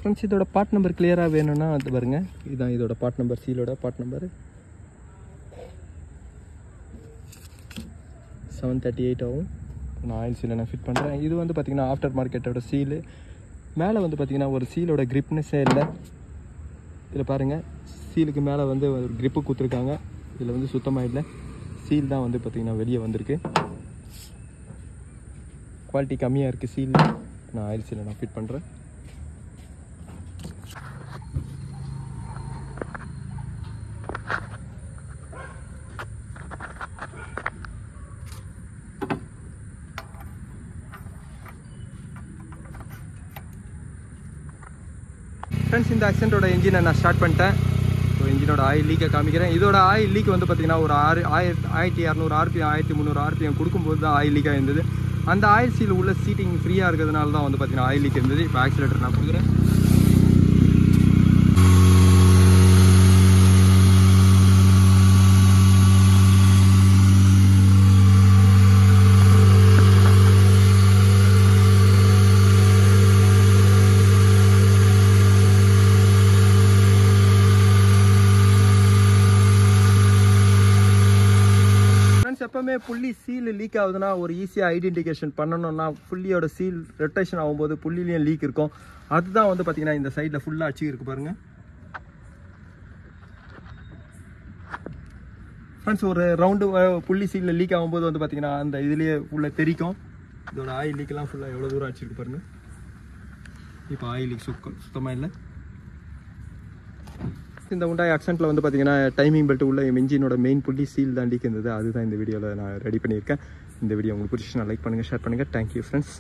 Friends இதோட part number கிளியராக வேணும்னா அது பாருங்க, இதுதான் இதோட பார்ட் நம்பர், சீலோட பார்ட் நம்பர் 738 ஆகும். நான் ஆயில் சீலை நான் ஃபிட் பண்ணுறேன். இது வந்து பார்த்திங்கன்னா ஆஃப்டர் மார்க்கெட்டோட சீலு. மேலே வந்து பார்த்திங்கன்னா ஒரு சீலோட கிரிப்னஸே இல்லை. இதில் பாருங்கள், சீலுக்கு மேலே வந்து ஒரு கிரிப்பு கொடுத்துருக்காங்க. இதில் வந்து சுத்தமாக இல்லை, சீல் தான் வந்து பார்த்திங்கன்னா வெளியே வந்திருக்கு. குவாலிட்டி கம்மியாக இருக்குது சீல். நான் ஆயில் சீலை நான் ஃபிட் பண்ணுறேன். ஃப்ரெண்ட்ஸ் இந்த ஆக்சென்ட்டோட இன்ஜினை நான் ஸ்டார்ட் பண்ணிட்டேன். ஸோ இன்ஜினோட ஆயில் லீக்கை காமிக்கிறேன். இதோட ஆயில் லீக் வந்து பார்த்திங்கன்னா ஒரு 1200 RPM 1300 RPM கொடுக்கும்போது தான் ஆயில் லீக்காக இருந்தது. அந்த ஆயில் சீல் உள்ள சீட்டிங் ஃப்ரீயாக இருக்கிறதுனால தான் வந்து பார்த்திங்கன்னா ஆயில் லீக் இருந்தது. இப்போ ஆக்சிலேட்டர் நான் கொடுக்குறேன். எப்பவுமே புள்ளி சீல் லீக் ஆகுதுன்னா ஒரு ஈஸியாக ஐடென்டிஃபிகேஷன் பண்ணணும்னா புள்ளியோட சீல் ரொட்டேஷன் ஆகும்போது புள்ளிலையும் லீக் இருக்கும். அதுதான் வந்து பார்த்தீங்கன்னா இந்த சைடில் ஃபுல்லாக அச்சு இருக்கு பாருங்க ஃப்ரெண்ட்ஸ். ஒரு ரவுண்டு புள்ளி சீலில் லீக் ஆகும்போது வந்து பார்த்தீங்கன்னா அந்த இதுலேயே உள்ள தெரிக்கும். இதோட ஆயில் லீக்கெல்லாம் ஃபுல்லாக எவ்வளோ தூரம் அடிச்சிருக்கு பாருங்க. இப்போ ஆயில் லீக் சுத்தமாக இல்லை. இந்த உண்டாய் ஆக்சென்ட்டில் வந்து பார்த்தீங்கன்னா டைமிங் பெல்ட் உள்ள இன்ஜினோட மெயின் புள்ளி சீல் தான் லீக் இருந்தது. அதுதான் இந்த வீடியோவில் நான் ரெடி பண்ணியிருக்கேன். இந்த வீடியோ உங்களுக்கு பிடிச்சிச்சுன்னா லைக் பண்ணுங்கள், ஷேர் பண்ணுங்கள். Thank you friends.